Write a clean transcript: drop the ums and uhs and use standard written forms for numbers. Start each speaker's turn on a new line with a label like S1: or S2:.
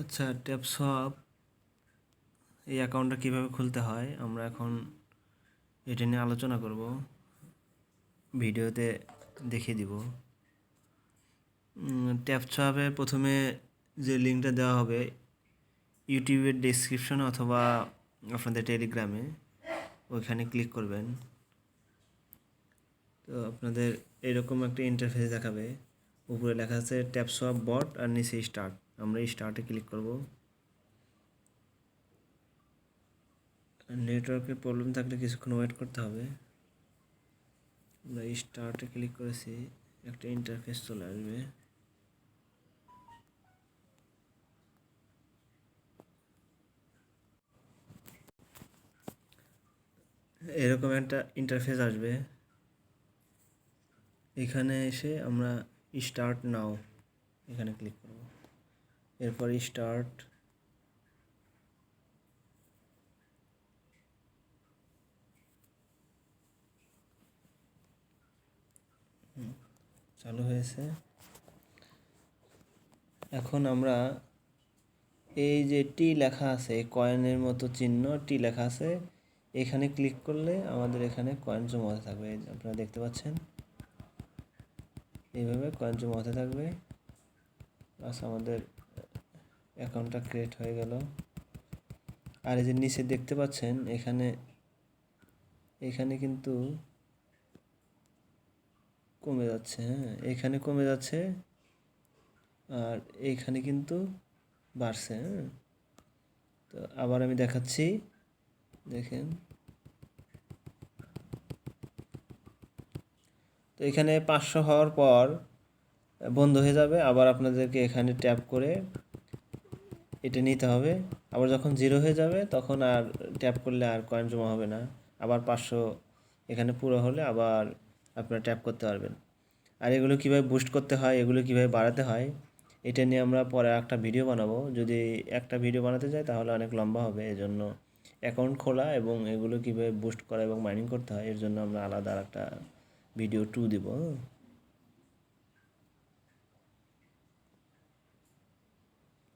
S1: আচ্ছা, ট্যাপসপ এই অ্যাকাউন্টটা কীভাবে খুলতে হয় আমরা এখন এটা নিয়ে আলোচনা করব, ভিডিওতে দেখিয়ে দিব। ট্যাপসপে প্রথমে যে লিঙ্কটা দেওয়া হবে ইউটিউবের ডেসক্রিপশনে অথবা আপনাদের টেলিগ্রামে, ওইখানে ক্লিক করবেন। তো আপনাদের এরকম একটা ইন্টারফেস দেখাবে, উপরে লেখা আছে ট্যাপসপ বট আর নিচে স্টার্ট। আমরা এই স্টার্টে ক্লিক করব। নেটওয়ার্কের প্রবলেম থাকলে কিছুক্ষণ ওয়েট করতে হবে। আমরা স্টার্টে ক্লিক করেছি, একটা ইন্টারফেস চলে আসবে। এরকম একটা ইন্টারফেস আসবে। এখানে এসে আমরা স্টার্ট নাও এখানে ক্লিক করব। এরপর স্টার্ট, চালু হয়েছে। এখন আমরা এই যে টি লেখা আছে, কয়েনের মতো চিহ্ন টি লেখা আছে, এখানে ক্লিক করলে আমাদের এখানে কয়েন জমা হতে থাকবে। আপনারা দেখতে পাচ্ছেন এইভাবে কয়েন জমা হতে থাকবে। বাস আমাদের অ্যাকাউন্টটা ক্রিয়েট হয়ে গেল। আর এই যে নিচে দেখতে পাচ্ছেন এখানে কিন্তু কমে যাচ্ছে। হ্যাঁ, এখানে কমে যাচ্ছে আর এইখানে কিন্তু বাড়ছে। হ্যাঁ, তো আবার আমি দেখাচ্ছি, দেখেন। তো এখানে 500 হওয়ার পর বন্ধ হয়ে যাবে। আবার আপনাদেরকে এখানে ট্যাপ করে এটা নিতে হবে। আবার যখন 0 হয়ে যাবে তখন আর ট্যাপ করলে আর কয়েন জমা হবে না। আবার 500 এখানে পুরো হলে আবার আপনারা ট্যাপ করতে পারবেন। আর এগুলো কীভাবে বুস্ট করতে হয়, এগুলো কীভাবে বাড়াতে হয়, এটা নিয়ে আমরা পরে একটা ভিডিও বানাবো। যদি একটা ভিডিও বানাতে যাই তাহলে অনেক লম্বা হবে। এজন্য অ্যাকাউন্ট খোলা এবং এগুলো কীভাবে বুস্ট করা এবং মাইনিং করতে হয় এর জন্য আমরা আলাদা একটা ভিডিও 2 দিব।